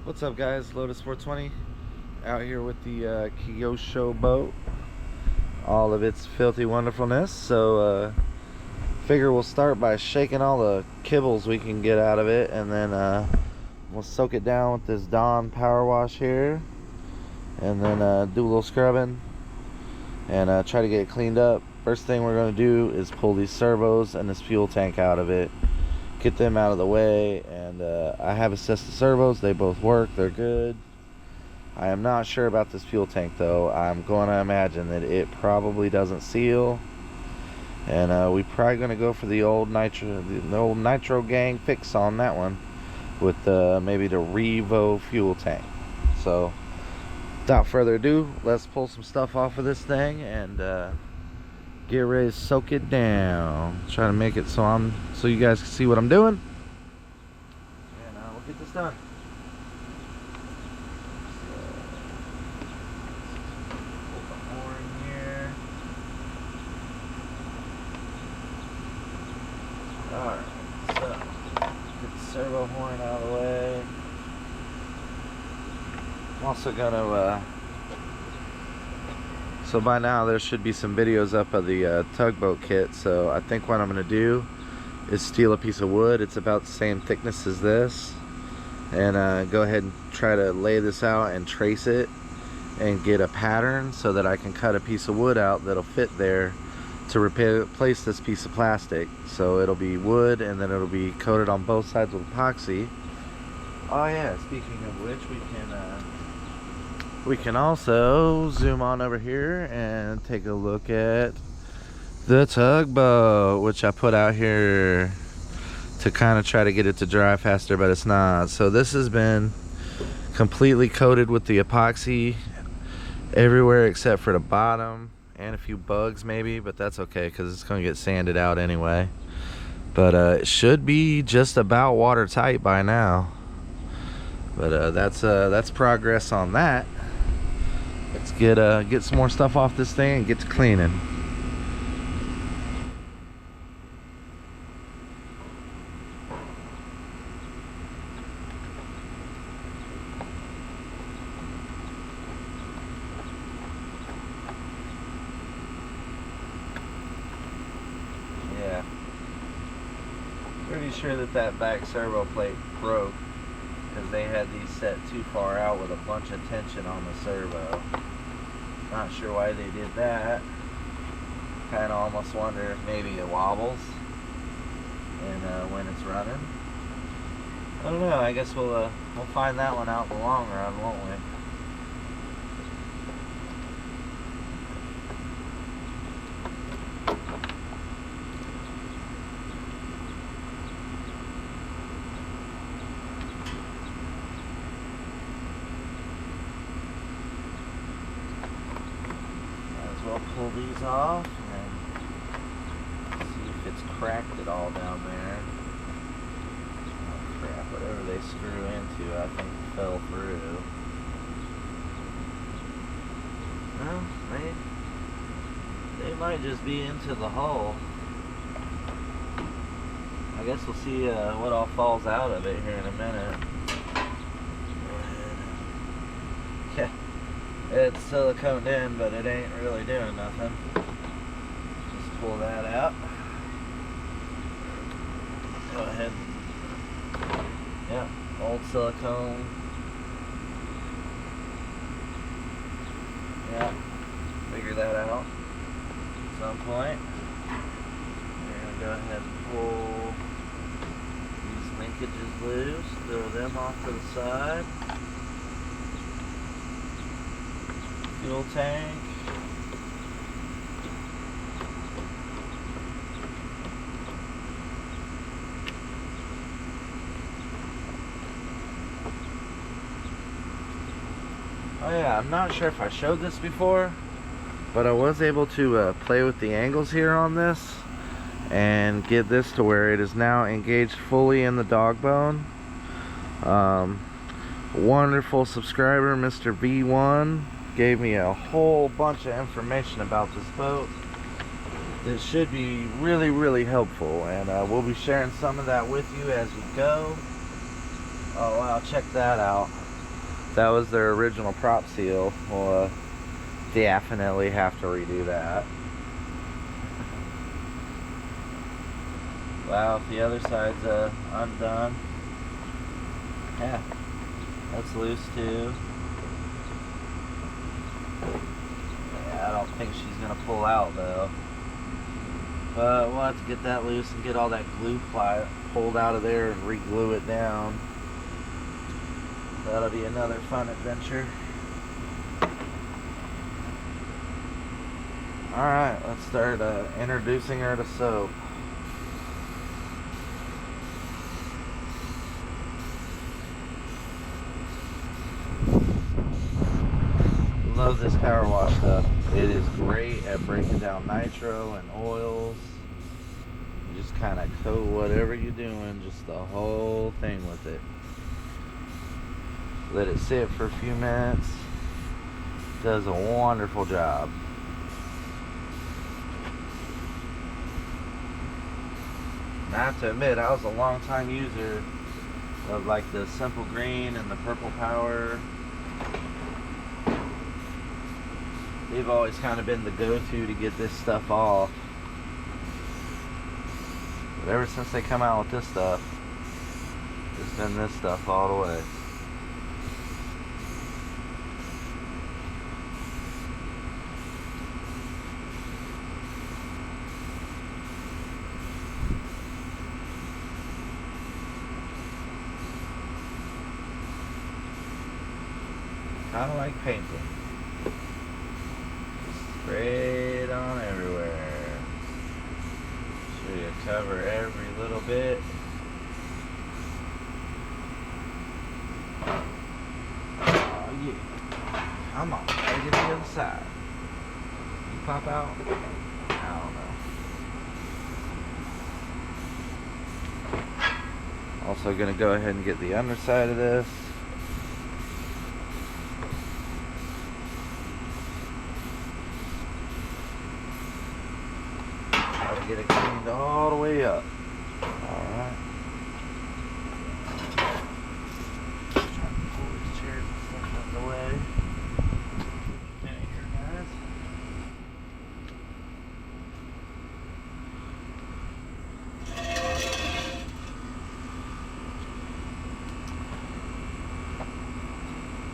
What's up, guys? Lotus 420 out here with the Kyosho boat, all of its filthy wonderfulness. So figure we'll start by shaking all the kibbles we can get out of it, and then we'll soak it down with this Dawn power wash here, and then do a little scrubbing and try to get it cleaned up. First thing we're going to do is pull these servos and this fuel tank out of it, get them out of the way. And I have assessed the servos. They both work. They're good. I am not sure about this fuel tank though. I'm going to imagine that it probably doesn't seal, and we probably going to go for the old nitro gang fix on that one with maybe the Revo fuel tank. So without further ado, let's pull some stuff off of this thing and get ready to soak it down. Try to make it so you guys can see what I'm doing, and we'll get this done. Pull the horn here. Alright, so get the servo horn out of the way. I'm also gonna so by now there should be some videos up of the tugboat kit. So I think what I'm gonna do is steal a piece of wood. It's about the same thickness as this, and go ahead and try to lay this out and trace it and get a pattern so that I can cut a piece of wood out that'll fit there to replace this piece of plastic. So it'll be wood, and then it'll be coated on both sides with epoxy. Oh yeah, speaking of which, we can also zoom on over here and take a look at the tugboat, which I put out here to kind of try to get it to dry faster, but it's not. So this has been completely coated with the epoxy everywhere except for the bottom and a few bugs maybe, but that's okay because it's going to get sanded out anyway. But it should be just about watertight by now. But that's progress on that. Let's get some more stuff off this thing and get to cleaning. Yeah, pretty sure that back servo plate broke because they had these set too far out with a bunch of tension on the servo. Not sure why they did that. Kind of almost wonder if maybe it wobbles and when it's running. I don't know. I guess we'll find that one out in the long run, won't we? I'll pull these off and see if it's cracked at all down there. Oh crap, whatever they screw into I think fell through. Well, they might just be into the hull. I guess we'll see what all falls out of it here in a minute. Yeah. It's siliconed in, but it ain't really doing nothing. Just pull that out. Go ahead. Yeah, old silicone. Yeah, figure that out at some point. We're gonna go ahead and pull these linkages loose, throw them off to the side. Fuel tank. Oh yeah, I'm not sure if I showed this before, but I was able to play with the angles here on this and get this to where it is now engaged fully in the dog bone. Wonderful subscriber, Mr. V1, gave me a whole bunch of information about this boat that should be really helpful, and we'll be sharing some of that with you as we go. Oh wow, check that out. That was their original prop seal. We'll definitely have to redo that. Wow, if the other side's undone. Yeah, that's loose too. Yeah, I don't think she's gonna pull out though. But we'll have to get that loose and get all that glue ply pulled out of there and re-glue it down. That'll be another fun adventure. Alright, let's start introducing her to soap. Love this power wash stuff. It is great at breaking down nitro and oils. You just kind of coat whatever you're doing, just the whole thing with it. Let it sit for a few minutes. Does a wonderful job. I have to admit, I was a long time user of like the Simple Green and the Purple Power. They've always kind of been the go-to to get this stuff off. But ever since they come out with this stuff, it's been this stuff all the way. Kind of like painting. Spray it on everywhere. So you cover every little bit. Oh yeah. Come on, gotta get to the other side. You pop out? I don't know. Also gonna go ahead and get the underside of this. Get it cleaned all the way up. Alright. Trying to pull these chairs and stuff out of the way. Okay, here, guys.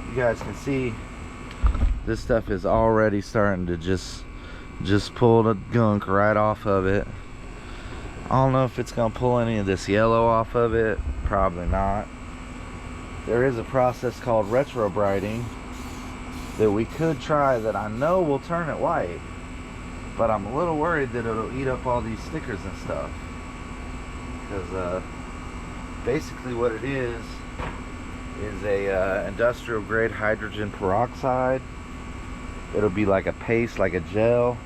You guys can see this stuff is already starting to just pull the gunk right off of it. I don't know if it's gonna pull any of this yellow off of it. Probably not. There is a process called retro brighting that we could try that I know will turn it white, but I'm a little worried that it'll eat up all these stickers and stuff, because basically what it is a industrial grade hydrogen peroxide. It'll be like a paste, like a gel.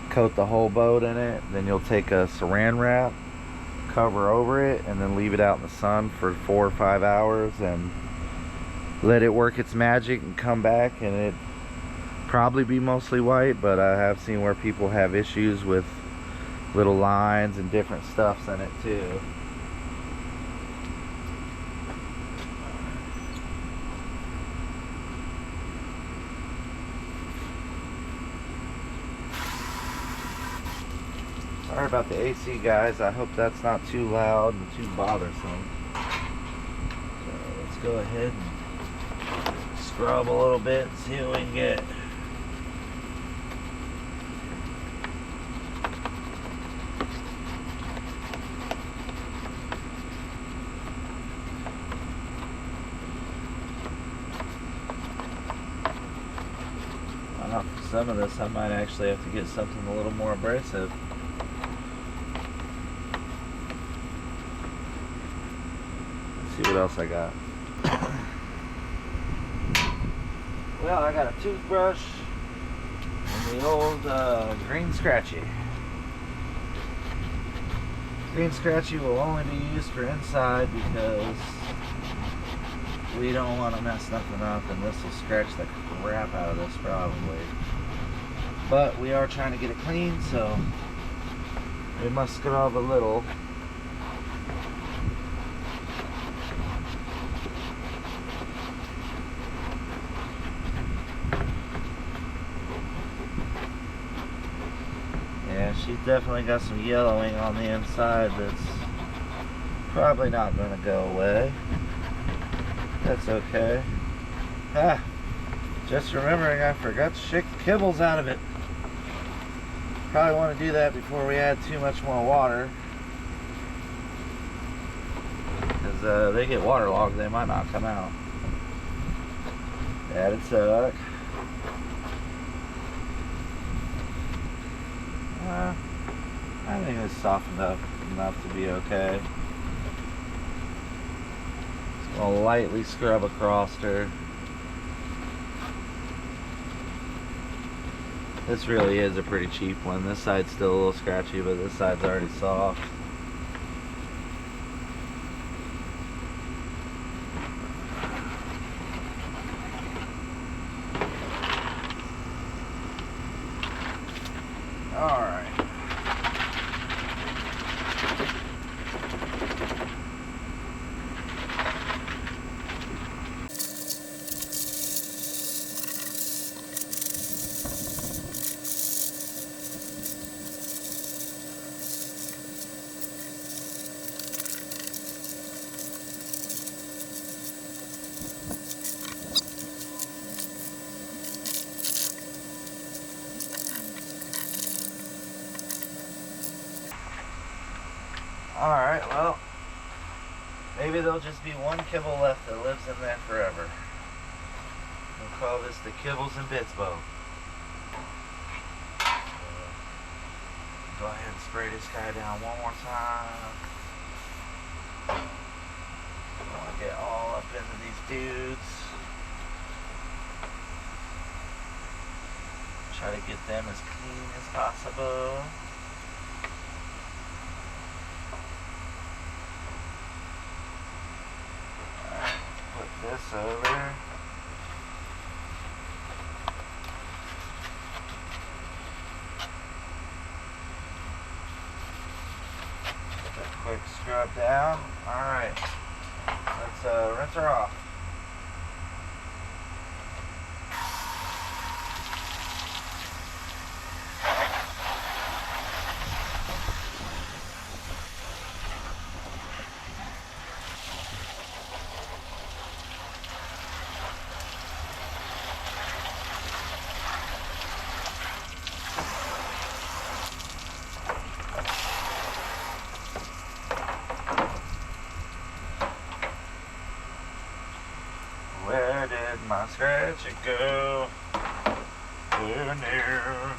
Coat the whole boat in it. Then you'll take a saran wrap, cover over it, and then leave it out in the sun for 4 or 5 hours and let it work its magic and come back, and it probably be mostly white, but I have seen where people have issues with little lines and different stuffs in it too. Sorry about the AC, guys. I hope that's not too loud and too bothersome. So let's go ahead and scrub a little bit and see what we can get. I know for some of this I might actually have to get something a little more abrasive. See what else I got. Well, I got a toothbrush and the old green scratchy. Green scratchy will only be used for inside because we don't want to mess nothing up, and this will scratch the crap out of this probably. But we are trying to get it clean, so we must scrub a little. she's definitely got some yellowing on the inside that's probably not going to go away. That's okay. Ah, just remembering I forgot to shake the kibbles out of it. Probably want to do that before we add too much more water, because they get waterlogged, they might not come out. That'd suck. I think it's softened up enough to be okay. Just gonna lightly scrub across her. This really is a pretty cheap one. This side's still a little scratchy, but this side's already soft. Alright. Alright, well, maybe there'll just be one kibble left that lives in there forever. We'll call this the Kibbles and Bits boat. Go ahead and spray this guy down one more time. I want to get all up into these dudes. Try to get them as clean as possible. This over. Just a quick scrub down. Alright. Let's rinse her off. Where did my scratch go? Oh no.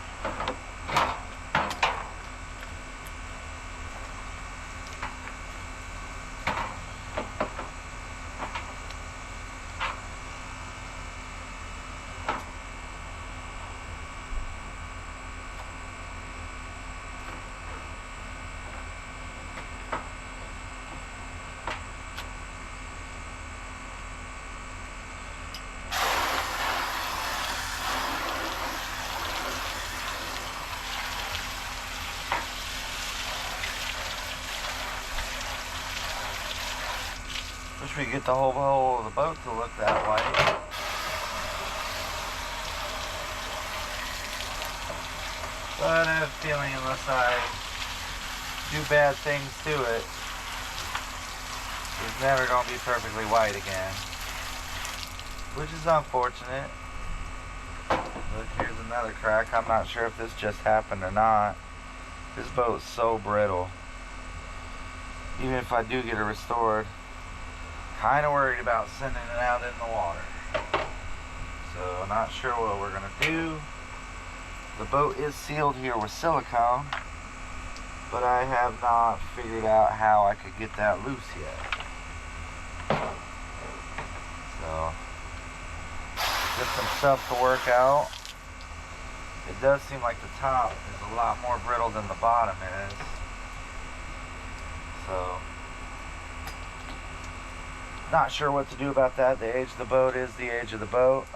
Wish we could get the whole bowl of the boat to look that white. But I have a feeling unless I do bad things to it, it's never going to be perfectly white again. Which is unfortunate. Look, here's another crack. I'm not sure if this just happened or not. This boat's so brittle. Even if I do get it restored, kind of worried about sending it out in the water. So not sure what we're gonna do. The boat is sealed here with silicone, but I have not figured out how I could get that loose yet. So just some stuff to work out. It does seem like the top is a lot more brittle than the bottom is. So not sure what to do about that. The age of the boat is the age of the boat.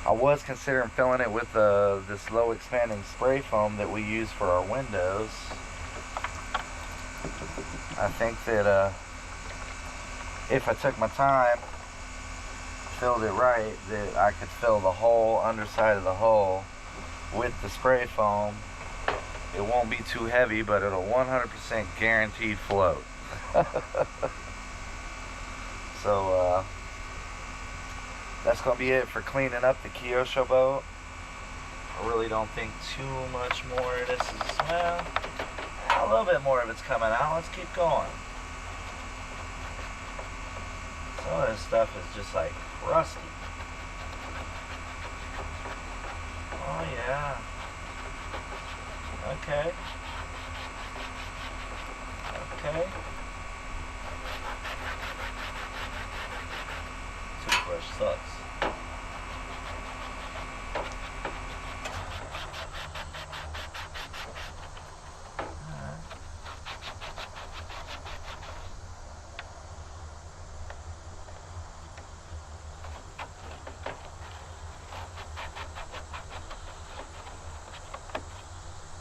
I was considering filling it with this low expanding spray foam that we use for our windows. I think that if I took my time, filled it right, that I could fill the whole underside of the hull with the spray foam It won't be too heavy, but it'll 100% guaranteed float. So that's gonna be it for cleaning up the Kyosho boat. I really don't think too much more of this is, well, a little bit more of it's coming out. Let's keep going. Some of this stuff is just like rusty. Oh yeah. Okay. Okay. Toothbrush sucks.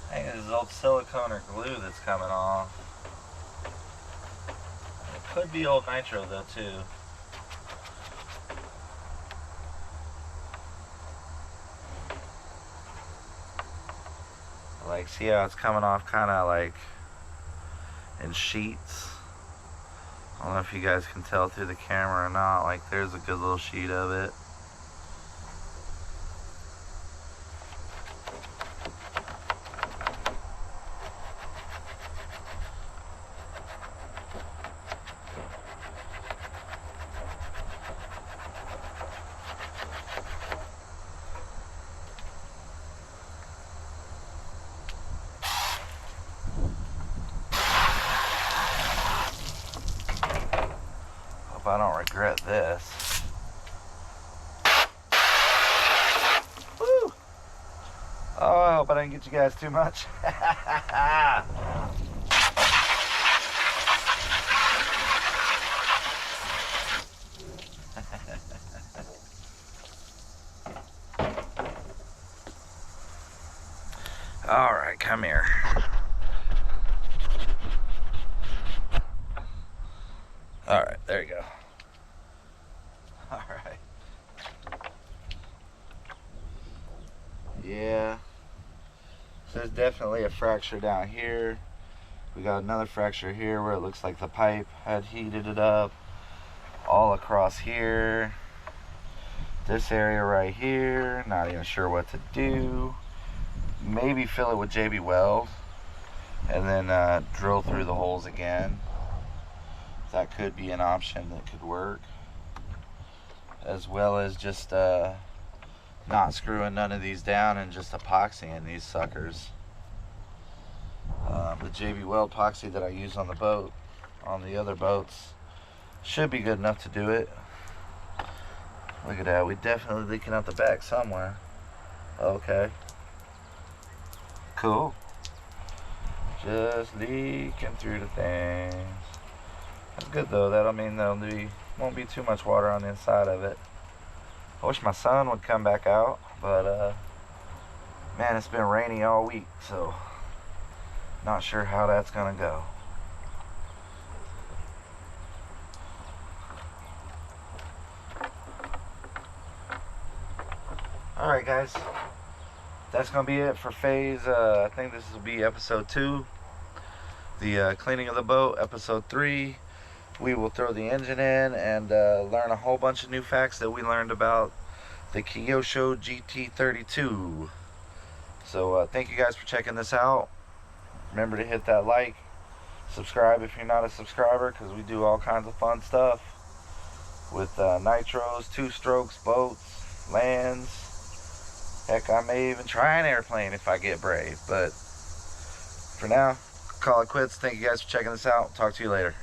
I think this is old silicone or glue that's coming off. It could be old nitro though too. Like, see how it's coming off kind of like in sheets. I don't know if you guys can tell through the camera or not. Like, there's a good little sheet of it. Hope I don't regret this. Woo! Oh, I hope I didn't get you guys too much. All right, come here. All right, there you go. All right. Yeah. So there's definitely a fracture down here. We got another fracture here where it looks like the pipe had heated it up. All across here. This area right here. Not even sure what to do. Maybe fill it with JB Weld and then drill through the holes again. That could be an option that could work, as well as just not screwing none of these down and just epoxying these suckers. The JB Weld epoxy that I use on the boat, on the other boats, should be good enough to do it. Look at that, we definitely leaking out the back somewhere. Okay. Cool. Just leaking through the things. That's good though. That'll mean won't be too much water on the inside of it. I wish my son would come back out, but man, it's been rainy all week, so not sure how that's gonna go. Alright guys, that's gonna be it for phase, I think this will be episode 2. The cleaning of the boat, episode 3. We will throw the engine in and learn a whole bunch of new facts that we learned about the Kyosho GT32. So thank you guys for checking this out. Remember to hit that like, subscribe if you're not a subscriber, because we do all kinds of fun stuff with nitros, 2-strokes, boats, lands. Heck, I may even try an airplane if I get brave. But for now, call it quits. Thank you guys for checking this out. Talk to you later.